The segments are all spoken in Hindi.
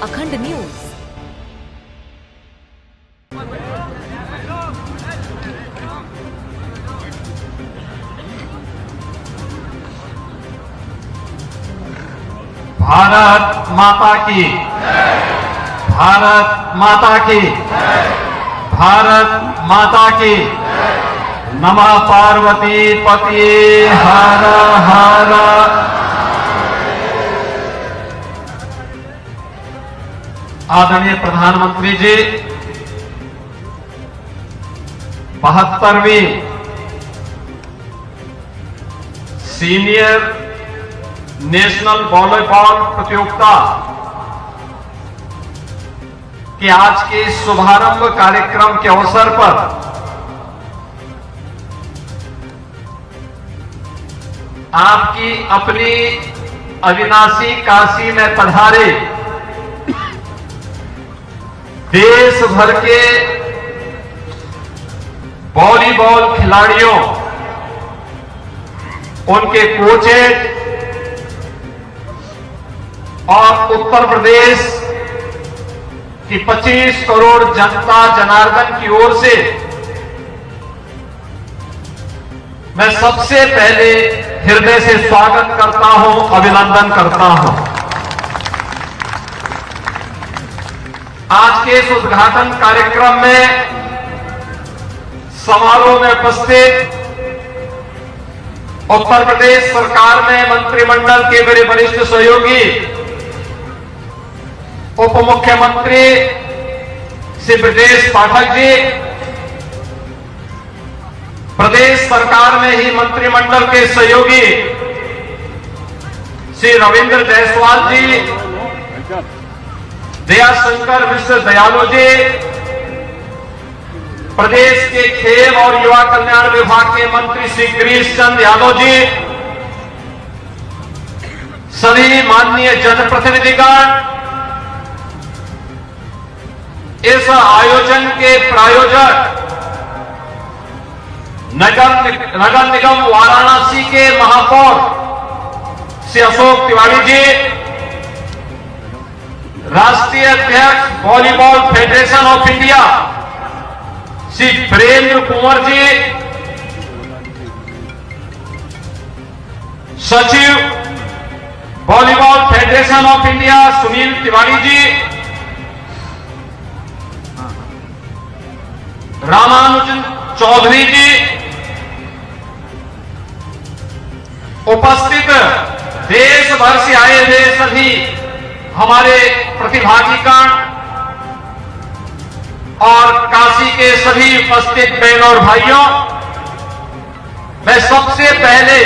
अखंड न्यूज। भारत माता की, भारत माता की, भारत माता की। नमः पार्वती पतिये हर हर। आदरणीय प्रधानमंत्री जी, 72वीं सीनियर नेशनल वॉलीबॉल प्रतियोगिता के आज के शुभारंभ कार्यक्रम के अवसर पर आपकी अपनी अविनाशी काशी में पधारे देश भर के वॉलीबॉल खिलाड़ियों, उनके कोचेज और उत्तर प्रदेश की 25 करोड़ जनता जनार्दन की ओर से मैं सबसे पहले हृदय से स्वागत करता हूं, अभिनंदन करता हूं। आज के इस उद्घाटन कार्यक्रम में समारोह में उपस्थित उत्तर प्रदेश सरकार में मंत्रिमंडल के मेरे वरिष्ठ सहयोगी उप मुख्यमंत्री श्री ब्रजेश पाठक जी, प्रदेश सरकार में ही मंत्रिमंडल के सहयोगी श्री रविंद्र जायसवाल जी, दयाशंकर मिश्र दयालु जी, प्रदेश के खेल और युवा कल्याण विभाग के मंत्री श्री गिरीश चंद्र यादव जी, सभी माननीय जनप्रतिनिधिगण, इस आयोजन के प्रायोजक नगर निगम वाराणसी के महापौर श्री अशोक तिवारी जी, राष्ट्रीय अध्यक्ष volleyball federation of India Shri Virendra Kunwar ji, सचिव volleyball federation of India Sunil Tiwari ji, Ramanujan Chaudhary ji, उपस्थित देश भर से आए हुए सभी हमारे प्रतिभागीगण और काशी के सभी उपस्थित बहनों और भाइयों, मैं सबसे पहले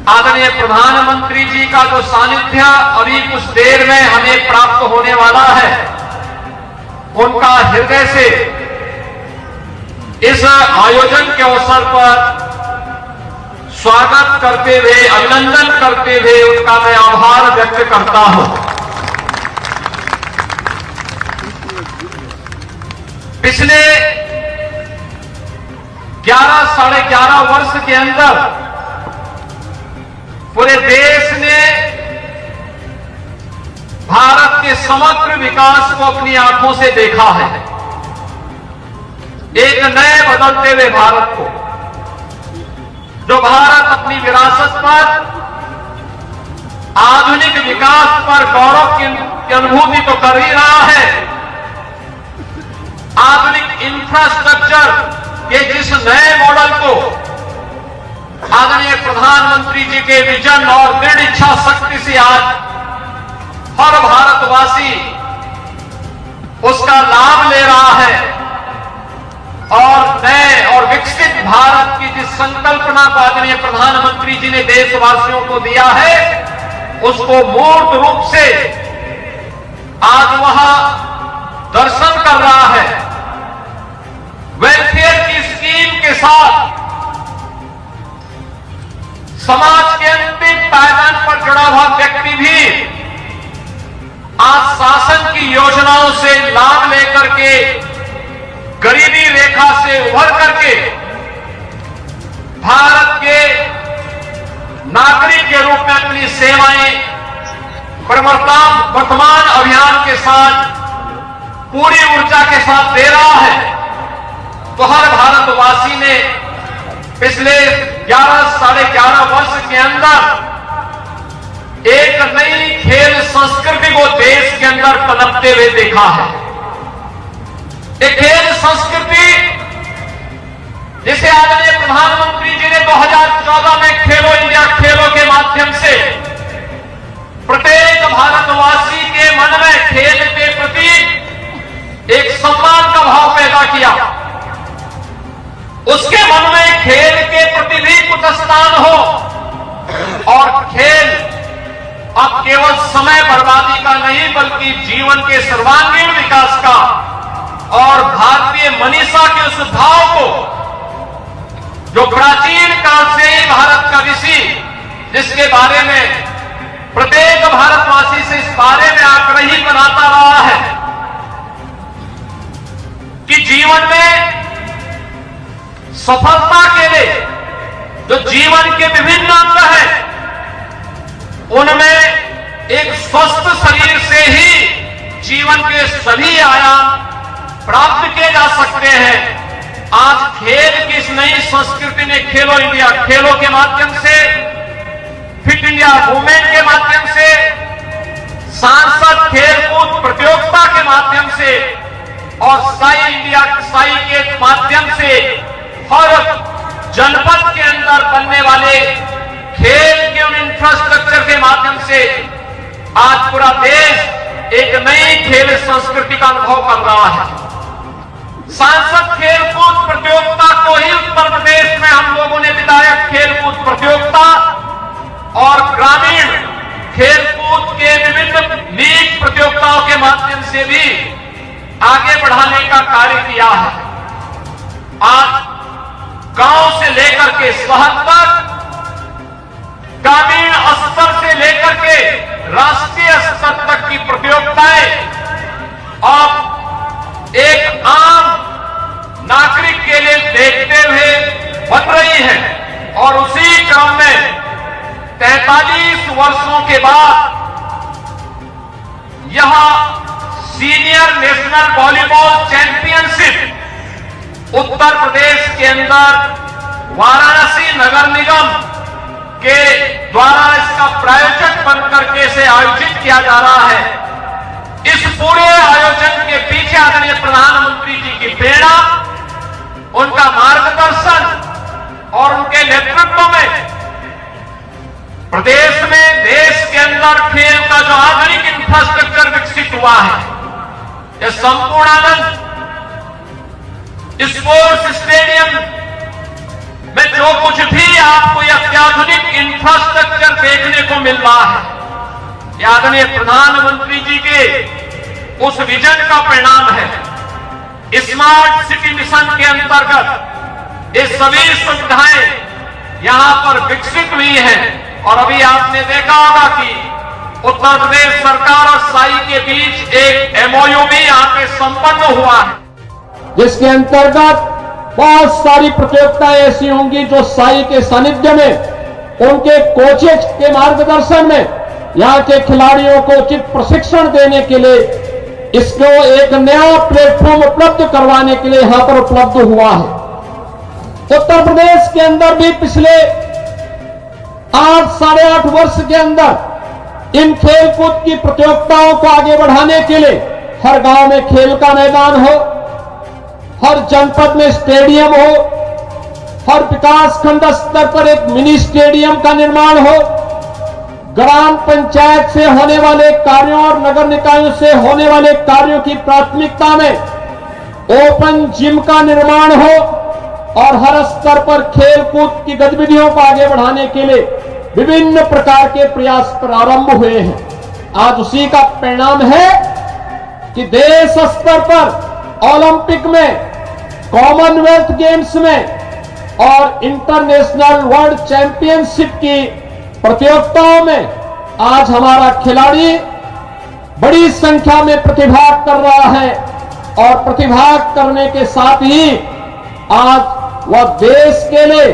आदरणीय प्रधानमंत्री जी का जो सानिध्य अभी कुछ देर में हमें प्राप्त होने वाला है, उनका हृदय से इस आयोजन के अवसर पर स्वागत करते हुए, अभिनंदन करते हुए उनका मैं आभार व्यक्त करता हूं। पिछले 11 साढ़े 11 वर्ष के अंदर पूरे देश ने भारत के समग्र विकास को अपनी आंखों से देखा है। एक नए बदलते हुए भारत को, जो भारत अपनी विरासत पर, आधुनिक विकास पर गौरव की अनुभूति तो कर ही रहा है, आधुनिक इंफ्रास्ट्रक्चर के जिस नए मॉडल को आदरणीय प्रधानमंत्री जी के विजन और दृढ़ इच्छा शक्ति से आज हर भारतवासी उसका लाभ ले रहा है और नए और विकसित भारत की जिस संकल्पना को आदरणीय प्रधानमंत्री जी ने देशवासियों को दिया है, उसको मूर्त रूप से आज वह दर्शन कर रहा है। वेलफेयर की स्कीम के साथ समाज के अंतिम पायदान पर जुड़ा हुआ व्यक्ति भी आज शासन की योजनाओं से लाभ लेकर के गरीबी रेखा से उभर करके भारत के नागरिक के रूप में अपनी सेवाएं वर्तमान अभियान के साथ पूरी ऊर्जा के साथ दे रहा है, तो हर भारतवासी ने पिछले 11-11.5 वर्ष के अंदर एक नई खेल संस्कृति को देश के अंदर पनपते हुए देखा है। एक खेल संस्कृति जिसे आदरणीय प्रधानमंत्री जी ने 2014 में खेलो इंडिया खेलों के माध्यम से प्रत्येक भारतवासी के मन में खेल के प्रति एक सम्मान का भाव पैदा किया। उसके मन में खेल के प्रति भी कुछ स्थान हो और खेल अब केवल समय बर्बादी का नहीं बल्कि जीवन के सर्वांगीण विकास का और भारतीय मनीषा के उस भाव को जो प्राचीन काल से ही भारत का ऋषि जिसके बारे में प्रत्येक भारतवासी से इस बारे में आग्रही बनाता रहा है कि जीवन में सफलता के लिए जो जीवन के विभिन्न अंग हैं उनमें एक स्वस्थ शरीर से ही जीवन के सभी आयाम प्राप्त किए जा सकते हैं। आज खेल की इस नई संस्कृति ने खेलो इंडिया खेलों के माध्यम से, फिट इंडिया मूवमेंट के माध्यम से, सांसद खेलकूद प्रतियोगिता के माध्यम से और साई के माध्यम से हर जनपद के अंदर बनने वाले खेल के उन इंफ्रास्ट्रक्चर के माध्यम से आज पूरा देश एक नई खेल संस्कृति का अनुभव कर रहा है। सांसद खेलकूद प्रतियोगिता को ही उत्तर प्रदेश में हम लोगों ने विधायक खेलकूद प्रतियोगिता और ग्रामीण खेलकूद के विभिन्न लीग प्रतियोगिताओं के माध्यम से भी आगे बढ़ाने का कार्य किया है। आज गांव से लेकर के शहर तक, ग्रामीण स्तर से लेकर के राष्ट्रीय स्तर तक की प्रतियोगिताएं अब एक आम नागरिक के लिए देखते हुए बन रही हैं और उसी क्रम में 43 वर्षों के बाद यह senior national volleyball championship Uttar Pradesh के अंदर वाराणसी नगर निगम के द्वारा इसका प्रायोजक बनकर के इसे आयोजित किया जा रहा है। इस पूरे आयोजन के पीछे आदरणीय प्रधानमंत्री जी की प्रेरणा, उनका मार्गदर्शन और उनके नेतृत्व में प्रदेश में देश के अंदर खेल का जो आधुनिक इंफ्रास्ट्रक्चर विकसित हुआ है, यह संपूर्णानंद स्पोर्ट्स स्टेडियम में जो कुछ भी आपको यह अत्याधुनिक इंफ्रास्ट्रक्चर देखने को मिल रहा है, यह आदरणीय प्रधानमंत्री जी के उस विजन का परिणाम है। स्मार्ट सिटी मिशन के अंतर्गत ये सभी सुविधाएं यहां पर विकसित हुई हैं और अभी आपने देखा होगा कि उत्तर प्रदेश सरकार और साई के बीच एक MOU भी यहां पे संपन्न हुआ है, जिसके अंतर्गत बहुत सारी प्रतियोगिताएं ऐसी होंगी जो साई के सानिध्य में उनके कोचेज के मार्गदर्शन में यहां के खिलाड़ियों को उचित प्रशिक्षण देने के लिए इसको एक नया प्लेटफॉर्म उपलब्ध करवाने के लिए यहां पर उपलब्ध हुआ है। उत्तर प्रदेश के अंदर भी पिछले 8-8.5 वर्ष के अंदर इन खेलकूद की प्रतियोगिताओं को आगे बढ़ाने के लिए हर गांव में खेल का मैदान हो, हर जनपद में स्टेडियम हो, हर विकास खंड स्तर पर एक मिनी स्टेडियम का निर्माण हो, ग्राम पंचायत से होने वाले कार्यों और नगर निकायों से होने वाले कार्यों की प्राथमिकता में ओपन जिम का निर्माण हो और हर स्तर पर खेलकूद की गतिविधियों को आगे बढ़ाने के लिए विभिन्न प्रकार के प्रयास प्रारंभ हुए हैं। आज उसी का परिणाम है कि देश स्तर पर ओलंपिक में, कॉमनवेल्थ गेम्स में और इंटरनेशनल वर्ल्ड चैंपियनशिप की प्रतियोगिताओं में आज हमारा खिलाड़ी बड़ी संख्या में प्रतिभाग कर रहा है और प्रतिभाग करने के साथ ही आज वह देश के लिए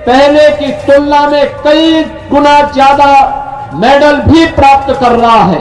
पहले की तुलना में कई गुना ज्यादा मेडल भी प्राप्त कर रहा है।